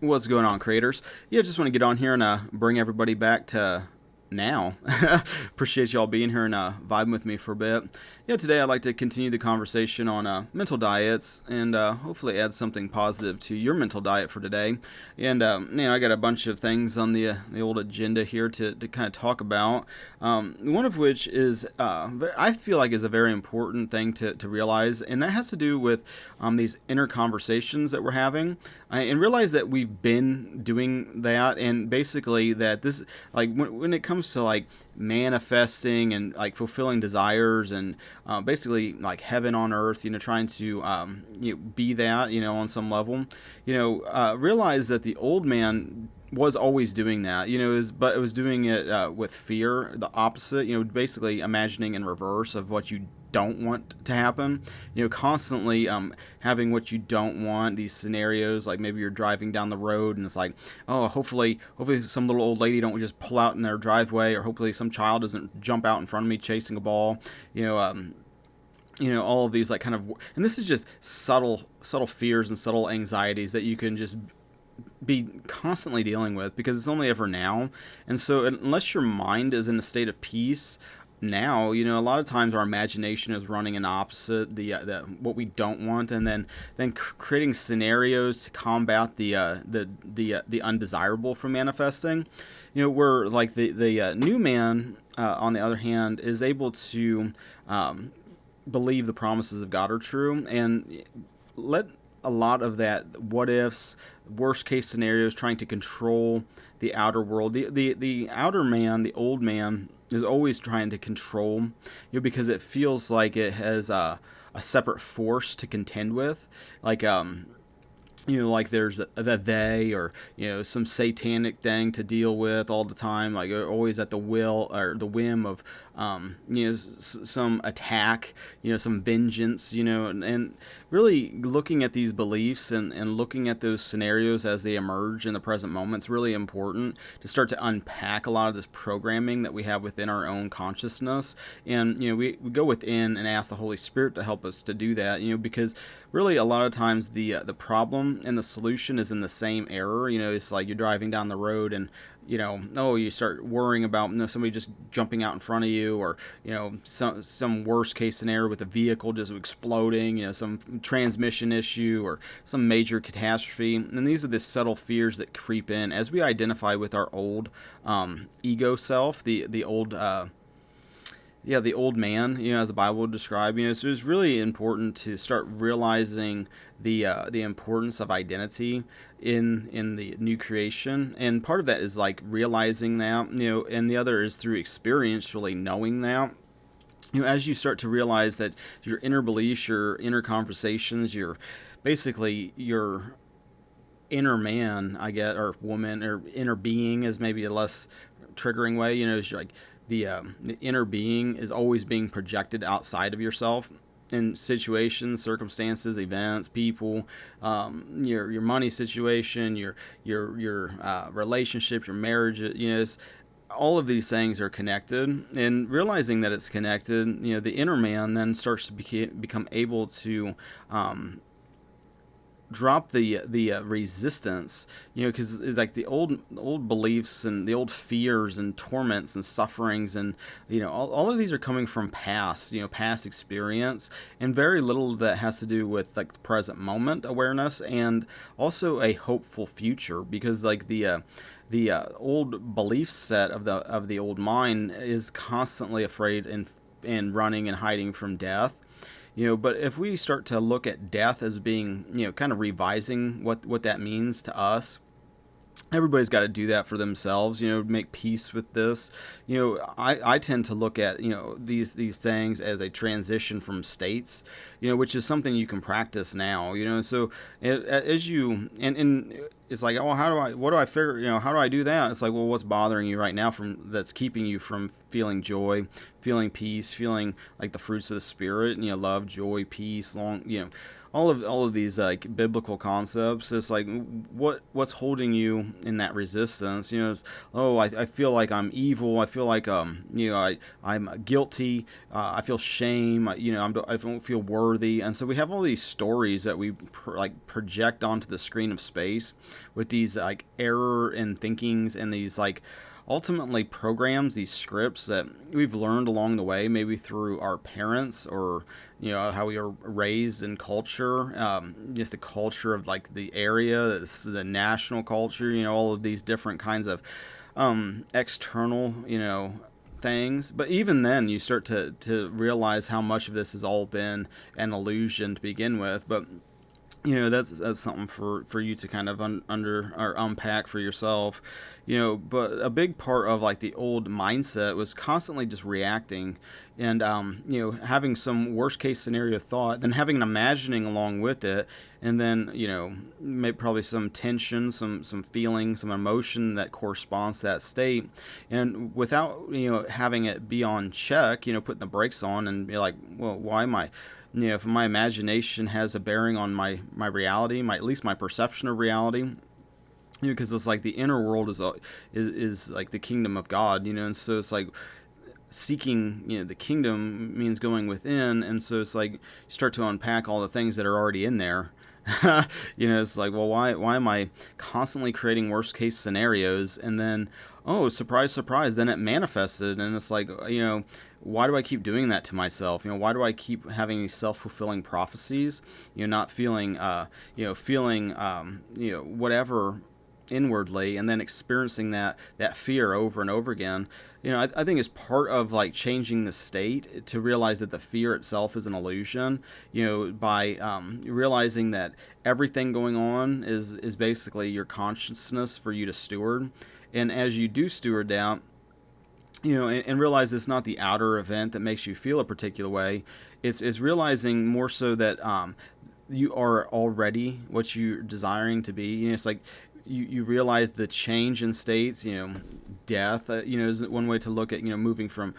What's going on, creators? Yeah, just want to get on here and bring everybody back to now. Appreciate y'all being here and vibing with me for a bit. Yeah, today I'd like to continue the conversation on mental diets and hopefully add something positive to your mental diet for today. And I got a bunch of things on the old agenda here to kind of talk about. One of which is I feel like is a very important thing to realize, and that has to do with these inner conversations that we're having, and realize that we've been doing that, and basically that this, like when it comes to like manifesting and like fulfilling desires and basically like heaven on earth, trying to be that, on some level, realize that the old man was always doing that, but it was doing it with fear, the opposite, basically imagining in reverse of what you don't want to happen, constantly having what you don't want, these scenarios, like maybe you're driving down the road and it's like, oh, hopefully some little old lady don't just pull out in their driveway, or hopefully some child doesn't jump out in front of me chasing a ball, all of these like kind of, and this is just subtle fears and subtle anxieties that you can just be constantly dealing with because it's only ever now. And so unless your mind is in a state of peace now, a lot of times our imagination is running in opposite the what we don't want, and then creating scenarios to combat the undesirable from manifesting. Where like the new man, on the other hand, is able to believe the promises of God are true and let a lot of that what ifs, worst case scenarios, trying to control the outer world. The outer man, the old man, is always trying to control, because it feels like it has a separate force to contend with, like like there's the they, or some satanic thing to deal with all the time, like always at the will or the whim of some attack, some vengeance, and really looking at these beliefs and looking at those scenarios as they emerge in the present moment. It's really important to start to unpack a lot of this programming that we have within our own consciousness, and we go within and ask the Holy Spirit to help us to do that, because really a lot of times the problem and the solution is in the same error. It's like you're driving down the road and you start worrying about somebody just jumping out in front of you, or some worst case scenario with a vehicle just exploding, some transmission issue or some major catastrophe. And these are the subtle fears that creep in as we identify with our old ego self, the old the old man, as the Bible would describe. So it's really important to start realizing the importance of identity in the new creation, and part of that is like realizing that, and the other is through experience, really knowing that. As you start to realize that your inner beliefs, your inner conversations, basically your inner man, I guess, or woman, or inner being is maybe a less triggering way. It's like the inner being is always being projected outside of yourself in situations, circumstances, events, people, your money situation, your relationships, your marriage. All of these things are connected, and realizing that it's connected, the inner man then starts to become able to drop the resistance, because it's like the old beliefs and the old fears and torments and sufferings, and all of these are coming from past experience, and very little of that has to do with like the present moment awareness, and also a hopeful future, because like the old belief set of the old mind is constantly afraid and running and hiding from death. But if we start to look at death as being, kind of revising what that means to us, everybody's got to do that for themselves, make peace with this. I tend to look at, these things as a transition from states, which is something you can practice now, so as you, and it's like, oh, what do I figure, how do I do that? It's like, well, what's bothering you right now that's keeping you from feeling joy, feeling peace, feeling like the fruits of the Spirit, love, joy, peace, all of these like biblical concepts. It's like, what's holding you in that resistance? It's, oh, I feel like I'm evil. I feel like I'm guilty. I feel shame. I don't feel worthy. And so we have all these stories that we project onto the screen of space. with these like error in thinkings and these like ultimately programs, these scripts that we've learned along the way, maybe through our parents or how we were raised in culture, just the culture of like the area, the national culture, all of these different kinds of external, things. But even then, you start to realize how much of this has all been an illusion to begin with. But that's something for you to kind of under or unpack for yourself. But a big part of like the old mindset was constantly just reacting and having some worst case scenario thought, then having an imagining along with it, and then maybe probably some tension, some feeling, some emotion that corresponds to that state, and without having it be on check, putting the brakes on and be like, well, why am I if my imagination has a bearing on my reality, at least my perception of reality, because it's like the inner world is like the kingdom of God, and so it's like seeking, the kingdom means going within, and so it's like you start to unpack all the things that are already in there. It's like, well, why am I constantly creating worst case scenarios, and then, oh, surprise, surprise, then it manifested, and it's like, why do I keep doing that to myself? Why do I keep having these self-fulfilling prophecies? Not feeling, feeling, whatever inwardly, and then experiencing that fear over and over again. I think it's part of like changing the state to realize that the fear itself is an illusion. By realizing that everything going on is basically your consciousness for you to steward, and as you do steward that, and realize it's not the outer event that makes you feel a particular way. It's realizing more so that you are already what you're desiring to be. It's like you realize the change in states. Death. Is one way to look at moving from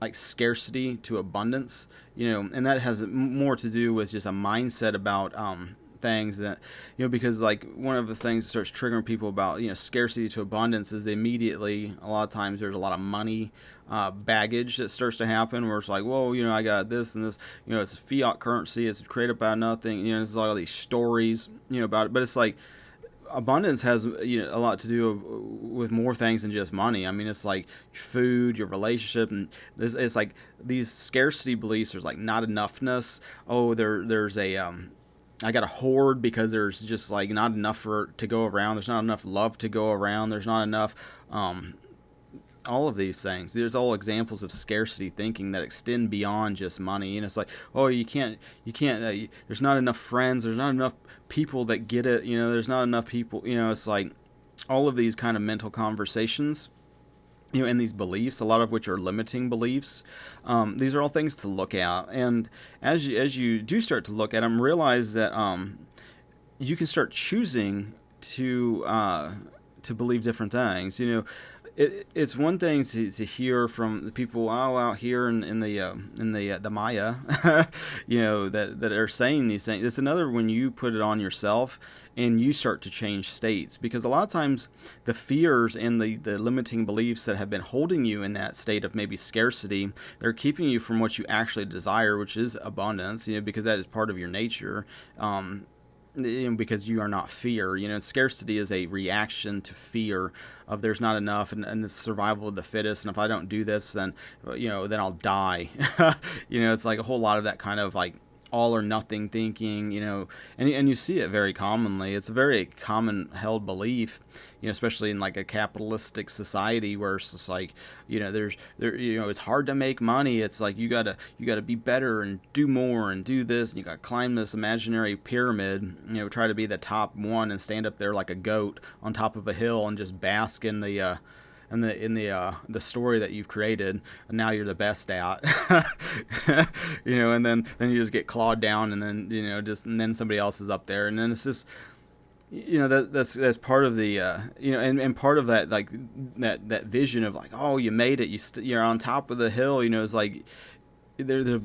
like scarcity to abundance. And that has more to do with just a mindset about things that because like one of the things that starts triggering people about scarcity to abundance is immediately a lot of times there's a lot of money baggage that starts to happen where it's like, whoa, I got this and this, it's fiat currency, it's created by nothing, there's all these stories about it, but it's like abundance has a lot to do with more things than just money. I mean, it's like food, your relationship, and it's like these scarcity beliefs. There's like not enoughness. Oh, there's a I got to hoard because there's just like not enough to go around. There's not enough love to go around. There's not enough. All of these things. There's all examples of scarcity thinking that extend beyond just money. And it's like, oh, you can't. There's not enough friends. There's not enough people that get it. There's not enough people. It's like all of these kind of mental conversations. And these beliefs, a lot of which are limiting beliefs. These are all things to look at, and as you do start to look at them, realize that you can start choosing to believe different things. It's one thing to hear from the people out here in the Maya, that are saying these things. It's another when you put it on yourself and you start to change states, because a lot of times the fears and the limiting beliefs that have been holding you in that state of maybe scarcity, they're keeping you from what you actually desire, which is abundance, because that is part of your nature. Because you are not fear. Scarcity is a reaction to fear of there's not enough, and the survival of the fittest, and if I don't do this, then then I'll die. It's like a whole lot of that kind of like all or nothing thinking, and you see it very commonly. It's a very common held belief, especially in like a capitalistic society where it's just like, it's hard to make money. It's like you gotta be better and do more and do this, and you gotta climb this imaginary pyramid, try to be the top one and stand up there like a goat on top of a hill and just bask in the the story that you've created, and now you're the best at. And then you just get clawed down, and then and then somebody else is up there, and then it's just that's part of the and part of that, like that vision of like, oh, you made it, you're on top of the hill, it's like there's a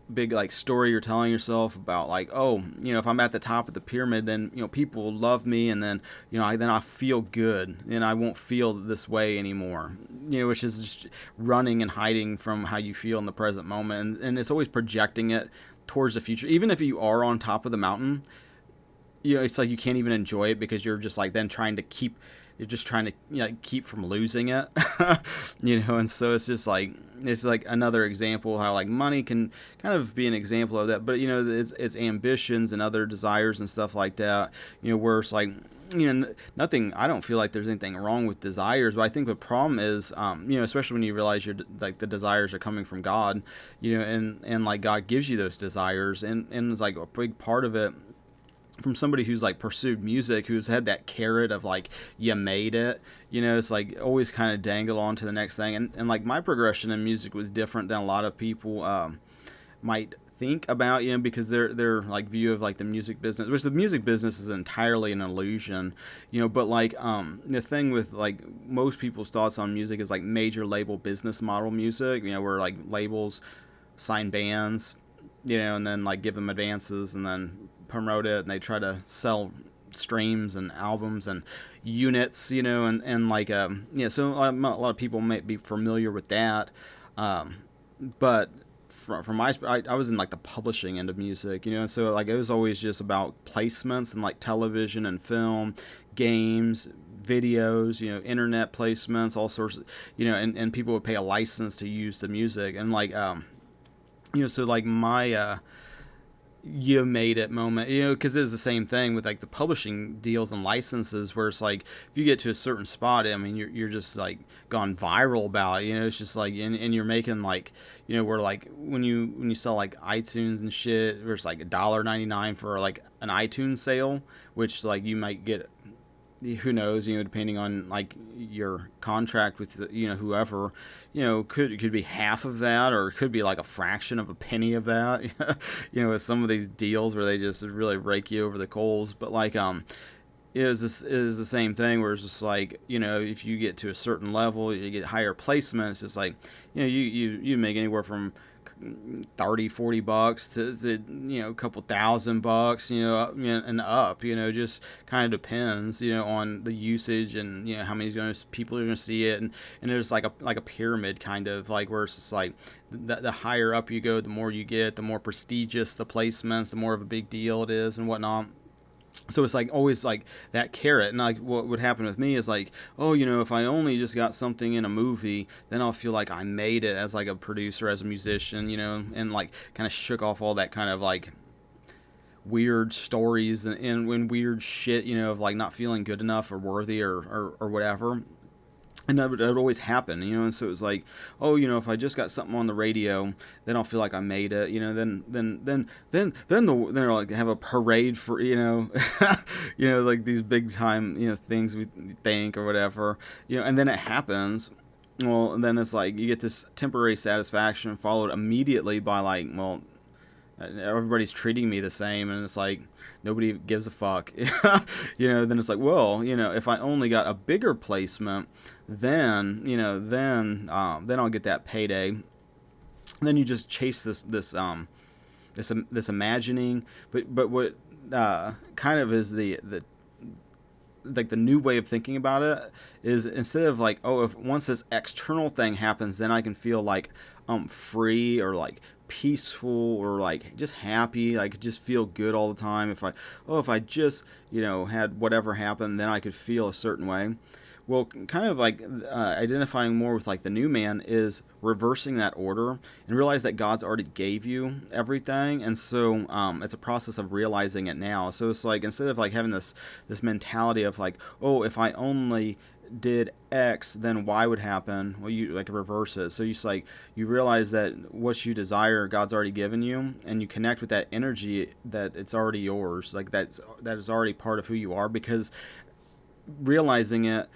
big like story you're telling yourself about like, oh, if I'm at the top of the pyramid, then people will love me, and then I feel good, and I won't feel this way anymore, which is just running and hiding from how you feel in the present moment, and it's always projecting it towards the future. Even if you are on top of the mountain, it's like you can't even enjoy it because you're just like then trying to keep you're just trying to keep from losing it. And so it's like another example how like money can kind of be an example of that, but it's ambitions and other desires and stuff like that, where it's like nothing. I don't feel like there's anything wrong with desires, but I think the problem is, especially when you realize you're like the desires are coming from God, and like God gives you those desires, and it's like a big part of it from somebody who's like pursued music, who's had that carrot of like you made it, it's like always kind of dangle on to the next thing, and like my progression in music was different than a lot of people might think about, because their like view of like the music business, which the music business is entirely an illusion, but like the thing with like most people's thoughts on music is like major label business model music, where like labels sign bands, and then like give them advances and then promote it, and they try to sell streams and albums and units, and like so a lot of people may be familiar with that, but from my I was in like the publishing end of music, and so like it was always just about placements and like television and film, games, videos, internet placements, all sorts of, and people would pay a license to use the music, and like so like my you made it moment, because it's the same thing with like the publishing deals and licenses, where it's like if you get to a certain spot, I mean you're just like gone viral about it, it's just like, and you're making like, where like when you sell like iTunes and shit, where it's like $1.99 for like an iTunes sale, which like you might get, who knows, depending on like your contract with whoever, could be half of that, or it could be like a fraction of a penny of that, with some of these deals where they just really rake you over the coals. But like it is the same thing, where it's just like, if you get to a certain level, you get higher placements, it's just like, you make anywhere from $30-$40 to a couple $1,000, and up, just kind of depends, on the usage, and how many people are going to see it, and it's like a pyramid kind of, like, where it's just like the higher up you go, the more you get, the more prestigious the placements, the more of a big deal it is and whatnot. So it's like always like that carrot, and like what would happen with me is like, oh, if I only just got something in a movie, then I'll feel like I made it as like a producer, as a musician, and like kind of shook off all that kind of like weird stories and weird shit, of like not feeling good enough or worthy or whatever. And that would always happen, and so it was like, oh, if I just got something on the radio, then I'll feel like I made it, then they'll like have a parade for, like these big time, things we think or whatever, and then it happens. Well, and then it's like you get this temporary satisfaction followed immediately by like, well, everybody's treating me the same, and it's like nobody gives a fuck. Then it's like, well, if I only got a bigger placement, then I'll get that payday. And then you just chase this imagining, but what kind of is the like the new way of thinking about it is, instead of like, oh, if once this external thing happens, then I can feel like free, or like peaceful, or like just happy, I could just feel good all the time. If I just had whatever happen, then I could feel a certain way. Well, kind of like identifying more with like the new man is reversing that order and realize that God's already gave you everything, and so it's a process of realizing it now. So it's like, instead of like having this mentality of like, oh, if I only did X, then Y would happen. Well, you like reverse it. So you realize that what you desire, God's already given you, and you connect with that energy, that it's already yours. Like that is already part of who you are, because realizing it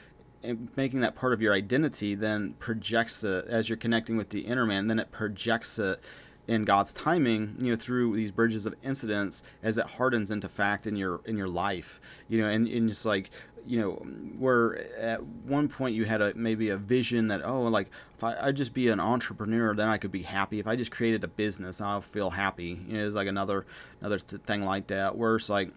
and making that part of your identity then projects it as you're connecting with the inner man. Then it projects it in God's timing, through these bridges of incidents, as it hardens into fact in your life, and just like, where at one point you had maybe a vision that, oh, like if I just be an entrepreneur, then I could be happy. If I just created a business, I'll feel happy. It's like another thing like that, where it's like,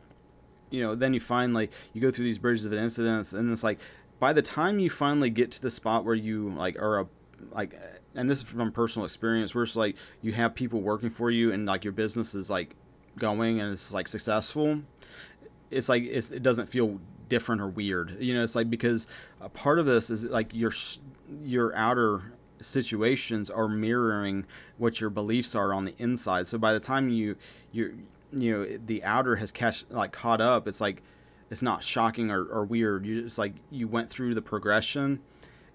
then you finally, you go through these bridges of incidents, and it's like, by the time you finally get to the spot where you like are and this is from personal experience, where it's like you have people working for you, and like your business is like going and it's like successful, it doesn't feel different or weird. It's like, because a part of this is like your outer situations are mirroring what your beliefs are on the inside. So by the time the outer has caught up, it's like it's not shocking or weird. It's like you went through the progression.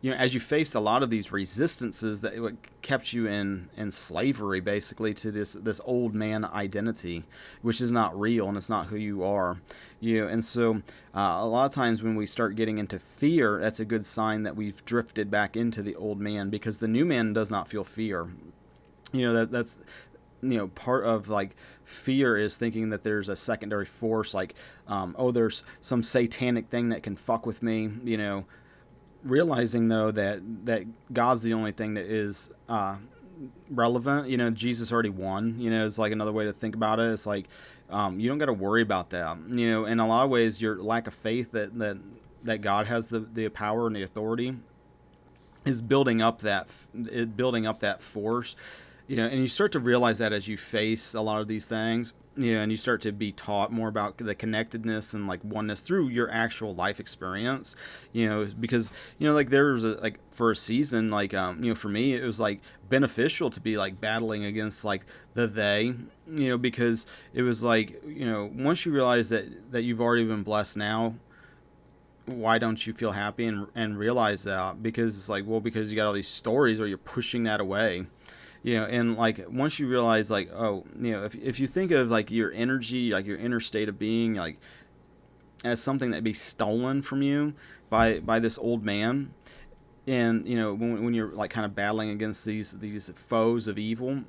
As you faced a lot of these resistances that kept you in slavery, basically, to this old man identity, which is not real and it's not who you are. And so a lot of times when we start getting into fear, that's a good sign that we've drifted back into the old man, because the new man does not feel fear. That's part of like fear is thinking that there's a secondary force, like there's some satanic thing that can fuck with me. Realizing though that God's the only thing that is relevant. Jesus already won. It's like another way to think about it. It's like you don't got to worry about that. In a lot of ways, your lack of faith that God has the power and the authority is building up that force. And you start to realize that as you face a lot of these things, and you start to be taught more about the connectedness and like oneness through your actual life experience, because, like there was for a season, like, for me, it was like beneficial to be like battling against like they, because it was like, once you realize that you've already been blessed now, why don't you feel happy and realize that? Because it's like, well, because you got all these stories, or you're pushing that away. And like once you realize like, if you think of like your energy, like your inner state of being, like as something that be stolen from you by this old man, and when you're like kind of battling against these foes of evil,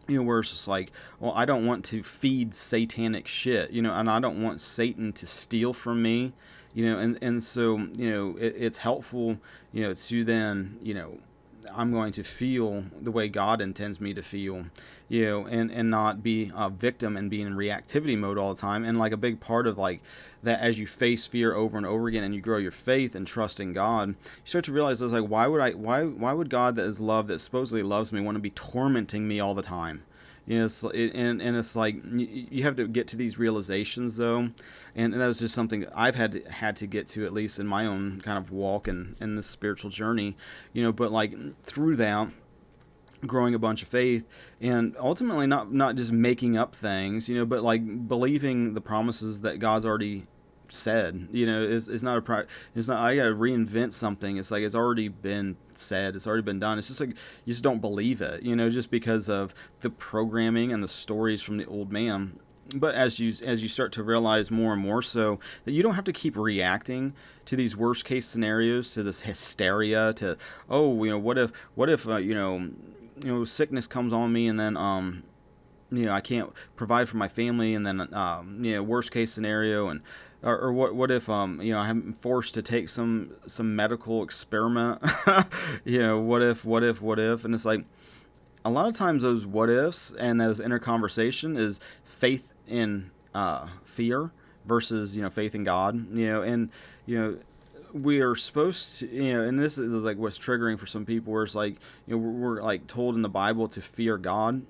where it's just like, well, I don't want to feed satanic shit, and I don't want Satan to steal from me, and so it's helpful, to then I'm going to feel the way God intends me to feel, and not be a victim and be in reactivity mode all the time. And like a big part of like that, as you face fear over and over again and you grow your faith and trust in God, you start to realize, it's like, why would God, that is love, that supposedly loves me, want to be tormenting me all the time? It's like you have to get to these realizations though, and that was just something I've had to get to, at least in my own kind of walk and in this spiritual journey, But like through that, growing a bunch of faith, and ultimately not just making up things, but like believing the promises that God's already said, it's not I gotta reinvent something. It's like it's already been said, it's already been done. It's just like you just don't believe it, just because of the programming and the stories from the old man. But as you start to realize more and more so that you don't have to keep reacting to these worst case scenarios, to this hysteria, to what if sickness comes on me, and then I can't provide for my family, and then worst case scenario, and or what if I'm forced to take some medical experiment, what if, and it's like a lot of times those what ifs and those inner conversation is faith in fear versus faith in God, and we are supposed to, and this is like what's triggering for some people, where it's like we're like told in the Bible to fear God.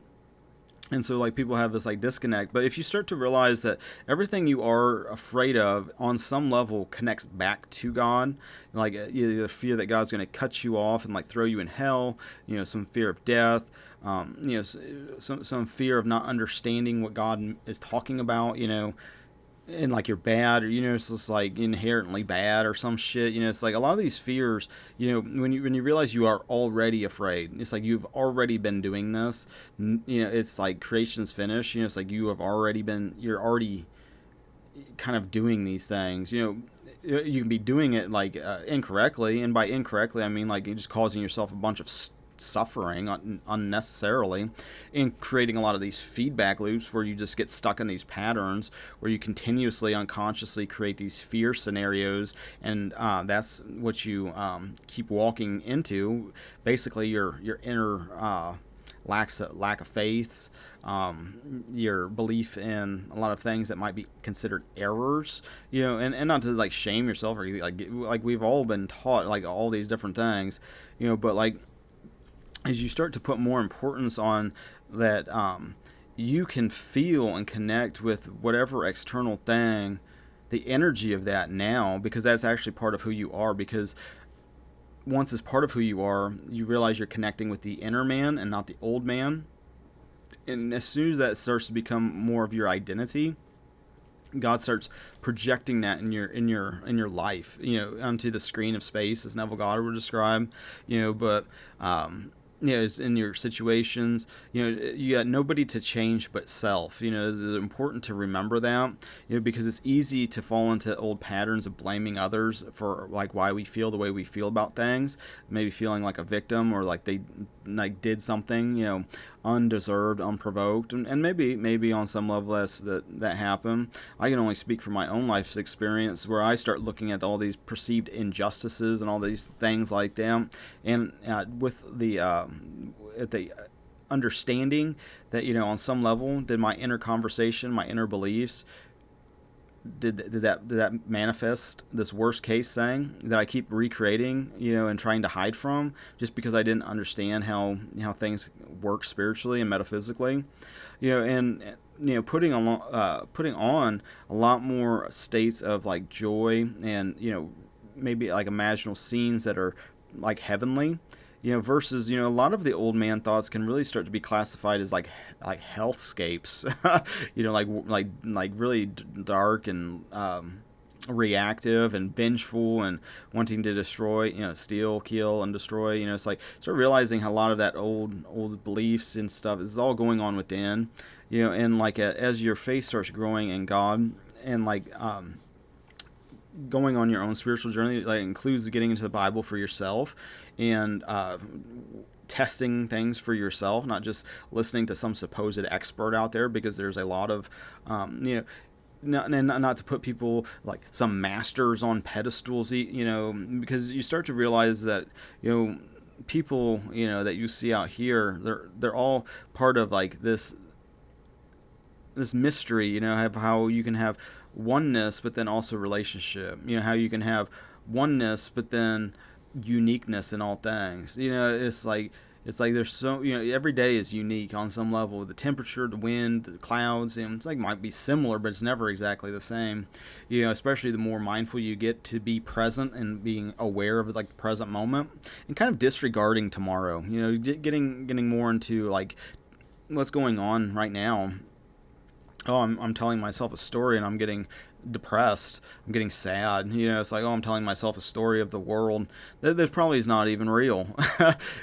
And so like people have this like disconnect. But if you start to realize that everything you are afraid of on some level connects back to God, like the fear that God's going to cut you off and like throw you in hell, some fear of death, some fear of not understanding what God is talking about, and like you're bad, or it's just like inherently bad or some shit, it's like a lot of these fears, when you realize you are already afraid, it's like you've already been doing this, it's like creation's finished, it's like you're already kind of doing these things, you can be doing it like incorrectly, and by incorrectly I mean like you're just causing yourself a bunch of suffering unnecessarily, and creating a lot of these feedback loops where you just get stuck in these patterns where you continuously unconsciously create these fear scenarios, and that's what you keep walking into, basically your inner lack of faith, your belief in a lot of things that might be considered errors, and not to like shame yourself, or like we've all been taught like all these different things, but like as you start to put more importance on that, you can feel and connect with whatever external thing the energy of that now, because that's actually part of who you are. Because once it's part of who you are, you realize you're connecting with the inner man and not the old man. And as soon as that starts to become more of your identity, God starts projecting that in your life, onto the screen of space, as Neville Goddard would describe, But it's in your situations, you got nobody to change but self. It's important to remember that, because it's easy to fall into old patterns of blaming others for like why we feel the way we feel about things, maybe feeling like a victim or like they like did something, undeserved, unprovoked, and maybe on some level that happened. I can only speak from my own life's experience, where I start looking at all these perceived injustices and all these things like that, and with the understanding that, on some level, did my inner conversation, my inner beliefs, did that manifest this worst case thing that I keep recreating, and trying to hide from, just because I didn't understand how things work spiritually and metaphysically, and putting on a lot more states of like joy, and maybe like imaginal scenes that are like heavenly, versus, a lot of the old man thoughts can really start to be classified as like hellscapes, like really dark and reactive and vengeful and wanting to destroy, steal, kill, and destroy. It's like start realizing how a lot of that old beliefs and stuff is all going on within, and like as your faith starts growing in God, and like going on your own spiritual journey, like includes getting into the Bible for yourself, and testing things for yourself, not just listening to some supposed expert out there, because there's a lot of not to put people like some masters on pedestals, because you start to realize that people that you see out here, they're all part of like this mystery, of how you can have oneness but then also relationship, how you can have oneness but then uniqueness in all things. It's like there's so, every day is unique on some level. The temperature, the wind, the clouds, and it's like might be similar, but it's never exactly the same. Especially the more mindful you get to be present and being aware of like the present moment, and kind of disregarding tomorrow. Getting more into like what's going on right now. Oh, I'm telling myself a story and I'm getting depressed. I'm getting sad. It's like, oh, I'm telling myself a story of the world that probably is not even real.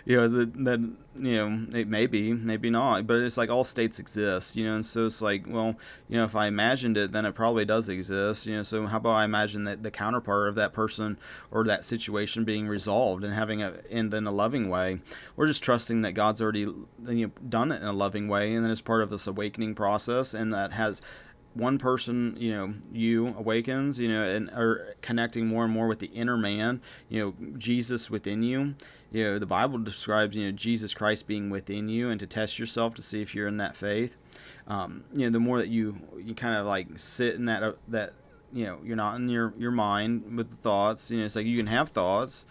It may be, maybe not, but it's like all states exist, and so it's like, well, if I imagined it, then it probably does exist, so how about I imagine that the counterpart of that person or that situation being resolved and having it end in a loving way. We're just trusting that God's already done it in a loving way, and then it's part of this awakening process, and that has one person, you awakens, and are connecting more and more with the inner man, Jesus within you. The Bible describes, Jesus Christ being within you, and to test yourself to see if you're in that faith. The more that you kind of like sit in that you're not in your mind with the thoughts. It's like you can have thoughts.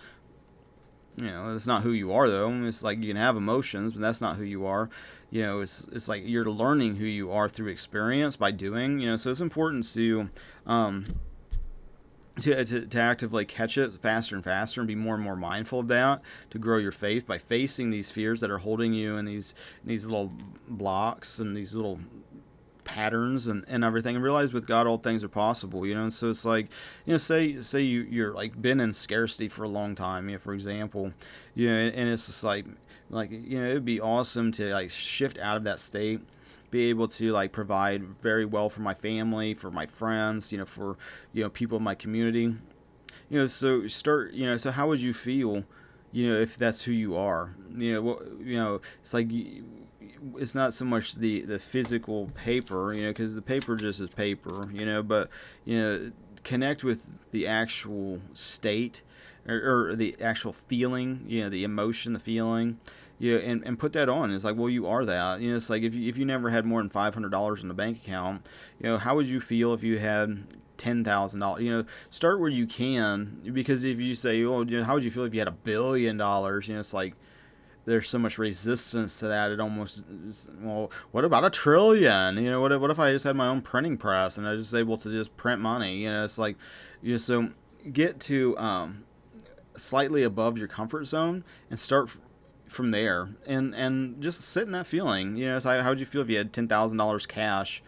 That's not who you are, though. It's like you can have emotions, but that's not who you are. It's like you're learning who you are through experience by doing. So it's important to actively catch it faster and faster, and be more and more mindful of that, to grow your faith by facing these fears that are holding you in these little blocks and these little patterns and everything, and realize with God all things are possible, and so it's like, say you're like been in scarcity for a long time, for example, and it's just like it'd be awesome to like shift out of that state, be able to like provide very well for my family, for my friends, for people in my community, so so how would you feel, if that's who you are? It's like it's not so much the physical paper, because the paper just is paper, but connect with the actual state, or the actual feeling, the emotion, the feeling, and put that on. It's like, well, you are that. It's like if you never had more than $500 in the bank account, how would you feel if you had $10,000? Start where you can, because if you say, oh, how would you feel if you had $1 billion? It's like, there's so much resistance to that. It almost is, well, what about a trillion? You know, what if I just had my own printing press and I was able to just print money? You know, it's like, so get to slightly above your comfort zone and start from there, and just sit in that feeling. You know, it's like, how would you feel if you had $10,000 cash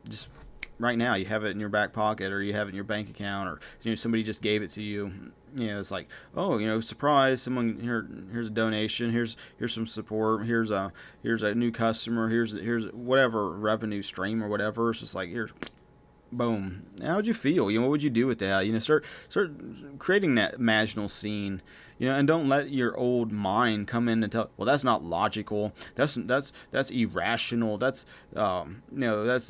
just right now? You have it in your back pocket, or you have it in your bank account, or somebody just gave it to you. You know, it's like, oh, surprise, someone here. Here's a donation. Here's some support. Here's a new customer. Here's whatever revenue stream or whatever. It's just like, here's, boom. How would you feel? What would you do with that? Start creating that imaginal scene. And don't let your old mind come in and tell, well, that's not logical. That's irrational. That's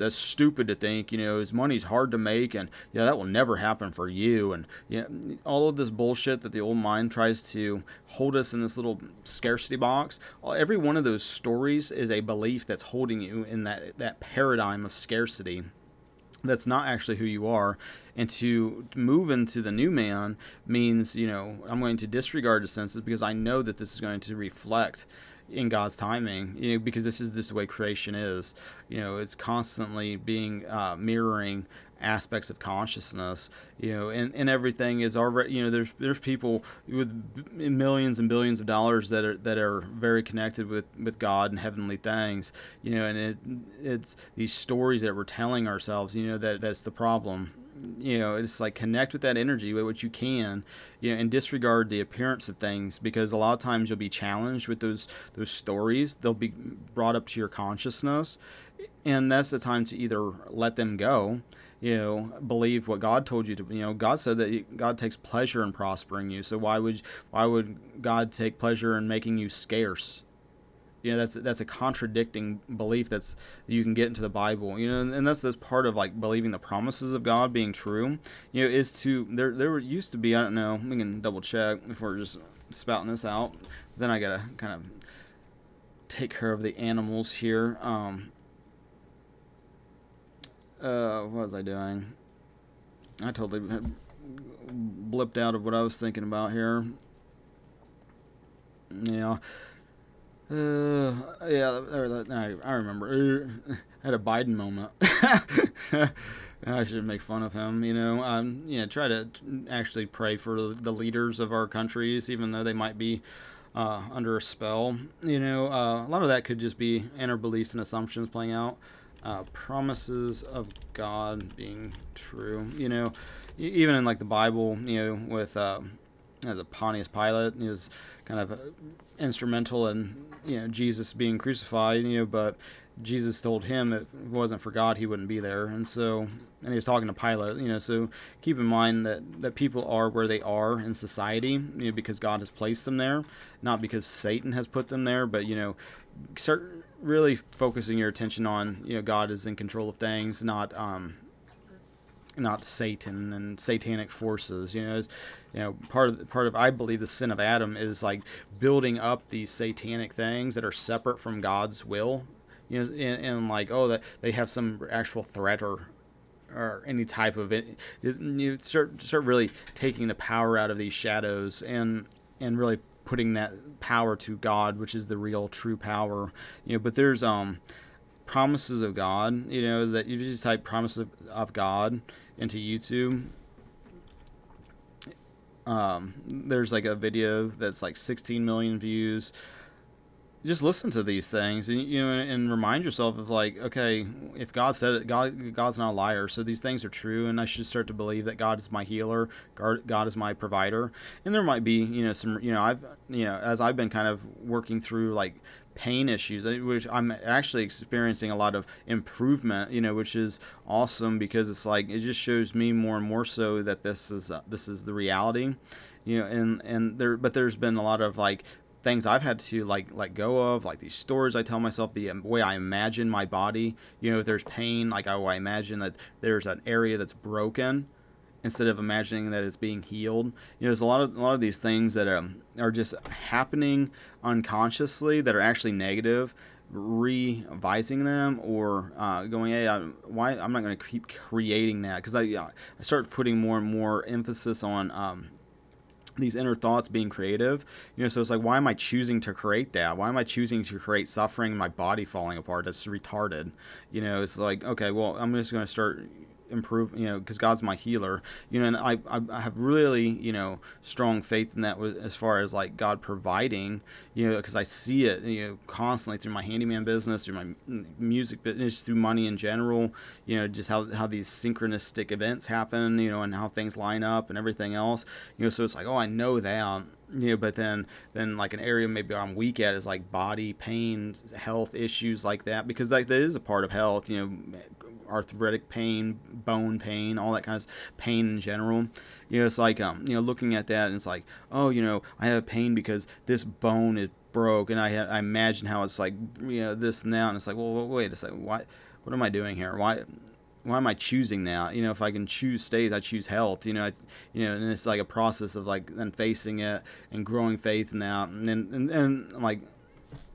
stupid to think. His money's hard to make, and that will never happen for you. And all of this bullshit that the old mind tries to hold us in this little scarcity box. Every one of those stories is a belief that's holding you in that paradigm of scarcity. That's not actually who you are. And to move into the new man means, I'm going to disregard the senses, because I know that this is going to reflect in God's timing, because this is just the way creation is. It's constantly being mirroring aspects of consciousness, and everything is already, there's people with millions and billions of dollars that are very connected with God and heavenly things, and it's these stories that we're telling ourselves, that's the problem. It's like, connect with that energy with what you can, and disregard the appearance of things, because a lot of times you'll be challenged with those stories. They'll be brought up to your consciousness, and that's the time to either let them go, believe what God told you to. God said that God takes pleasure in prospering you. So why would God take pleasure in making you scarce? That's a contradicting belief that you can get into the Bible. And that's part of, like, believing the promises of God being true. Is to there used to be, I don't know, we can double check before just spouting this out. Then I gotta kind of take care of the animals here. What was I doing? I totally blipped out of what I was thinking about here. Yeah. I remember. I had a Biden moment. I shouldn't make fun of him, try to actually pray for the leaders of our countries, even though they might be under a spell. A lot of that could just be inner beliefs and assumptions playing out. Promises of God being true. Even in, like, the Bible, with as a Pontius Pilate, he was kind of instrumental in Jesus being crucified. But Jesus told him if it wasn't for God, he wouldn't be there. And he was talking to Pilate. So keep in mind that people are where they are in society, because God has placed them there, not because Satan has put them there. But start really focusing your attention on, God is in control of things, not Satan and satanic forces. Part of I believe the sin of Adam is, like, building up these satanic things that are separate from God's will. And like, oh, that they have some actual threat or any type of it. You start really taking the power out of these shadows and really putting that power to God, which is the real true power. But there's promises of God. That you just type promises of God into YouTube. There's, like, a video that's like 16 million views. Just listen to these things, and remind yourself of, like, okay, if God said it, God's not a liar, so these things are true, and I should start to believe that God is my healer, God is my provider. And there might be, some, as I've been kind of working through, like, pain issues, which I'm actually experiencing a lot of improvement, which is awesome, because it's like, it just shows me more and more so that this is the reality, but there's been a lot of, like, things I've had to, like, let go of, like these stories I tell myself, the way I imagine my body. If there's pain, like, I imagine that there's an area that's broken instead of imagining that it's being healed. There's a lot of these things that are just happening unconsciously that are actually negative. Revising them, or going, hey, I'm not going to keep creating that, because I start putting more and more emphasis on these inner thoughts being creative. So it's like, why am I choosing to create that? Why am I choosing to create suffering in my body falling apart? That's retarded. It's like, okay, well, I'm just going to start improve, because God's my healer, and I have really, strong faith in that as far as like God providing, because I see it, constantly through my handyman business, through my music business, through money in general, just how these synchronistic events happen, and how things line up and everything else, so it's like, oh, I know that. But then like an area maybe I'm weak at is like body pain, health issues like that, because like that is a part of health, arthritic pain, bone pain, all that kind of pain in general. It's like, looking at that and it's like, oh, I have pain because this bone is broke, and I imagine how it's like, this and that, and it's like, well, wait a second, what am I doing here? Why am I choosing that? If I can choose state, I choose health. And it's like a process of like then facing it and growing faith in that, and then like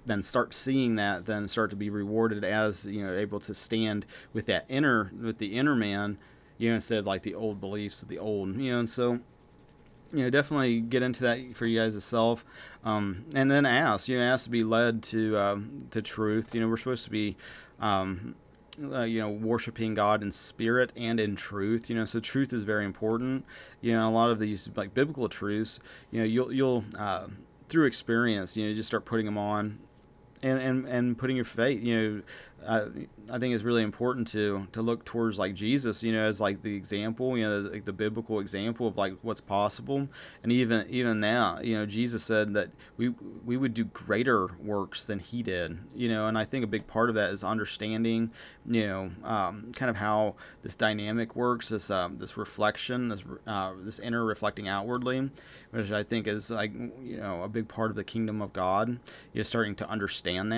then start seeing that, then start to be rewarded as able to stand with the inner man, instead of like the old beliefs of the old, and so definitely get into that for you guys yourself, and then ask to be led to truth. We're supposed to be worshiping God in spirit and in truth. So truth is very important. A lot of these like biblical truths, you'll through experience, just start putting them on, and putting your faith, I think it's really important to look towards like Jesus, as like the example, like the biblical example of like what's possible. And even now, Jesus said that we would do greater works than he did, and I think a big part of that is understanding, kind of how this dynamic works, this reflection, this inner reflecting outwardly, which I think is like, a big part of the kingdom of God. You're starting to understand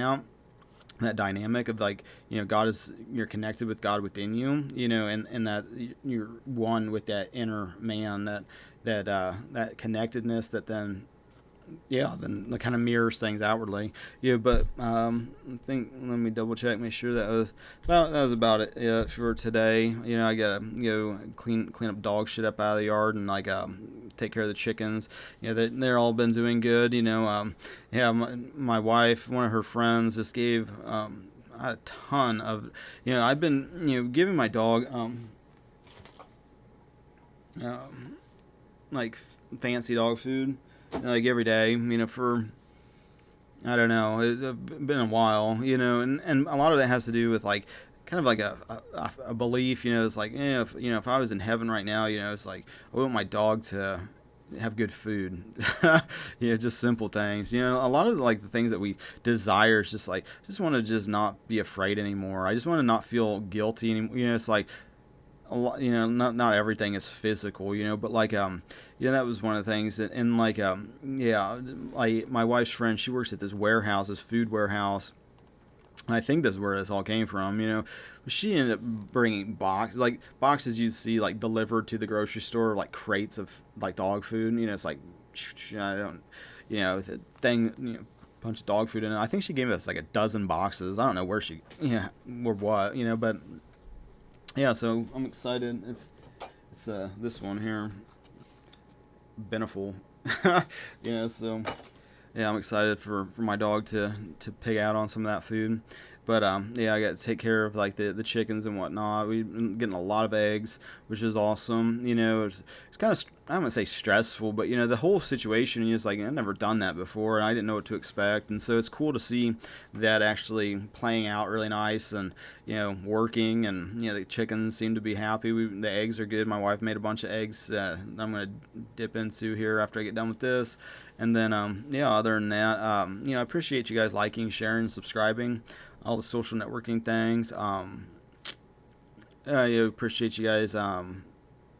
that dynamic of like, you're connected with God within you, and that you're one with that inner man, that connectedness that then that kind of mirrors things outwardly. But I think, let me double check, make sure that was about it for today. I gotta go clean up dog shit up out of the yard, and like take care of the chickens. They're all been doing good. My wife, one of her friends, just gave a ton of, I've been giving my dog like fancy dog food, like every day, for, I don't know, it's been a while, and a lot of that has to do with like kind of like a belief, it's like, if I was in heaven right now, it's like, I want my dog to have good food, just simple things, a lot of like the things that we desire is just like, just want to just not be afraid anymore. I just want to not feel guilty anymore. It's like a lot, not everything is physical, but like, that was one of the things that, and like, like my wife's friend, she works at this food warehouse, and I think that's where this all came from, she ended up bringing boxes you'd see like delivered to the grocery store, like crates of like dog food, it's like, I don't, it's a thing, bunch of dog food in it. I think she gave us like a dozen boxes. I don't know where she, or what, but yeah, so I'm excited. It's this one here, Beneful. So yeah, I'm excited for my dog to pig out on some of that food. But I got to take care of like the chickens and whatnot. We've been getting a lot of eggs, which is awesome. It's kind of, I don't want to say stressful, but the whole situation is like, I've never done that before, and I didn't know what to expect. And so it's cool to see that actually playing out really nice, and working, and the chickens seem to be happy. The eggs are good. My wife made a bunch of eggs I'm gonna dip into here after I get done with this. And then other than that, I appreciate you guys liking, sharing, subscribing, all the social networking things. I appreciate you guys,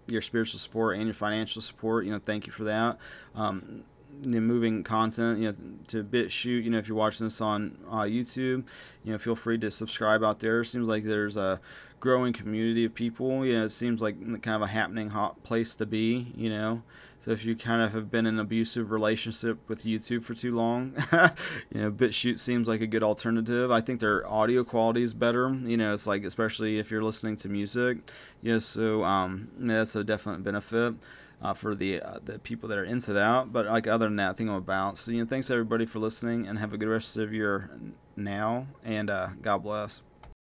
your spiritual support and your financial support. Thank you for that. Moving content, to Bitchute. If you're watching this on YouTube, feel free to subscribe out there. It seems like there's a growing community of people. It seems like kind of a happening hot place to be. So if you kind of have been in an abusive relationship with YouTube for too long, Bitchute seems like a good alternative. I think their audio quality is better. It's like, especially if you're listening to music. So that's a definite benefit. for the people that are into that. But like other than that, I think I'm about. So thanks everybody for listening, and have a good rest of your now, and God bless.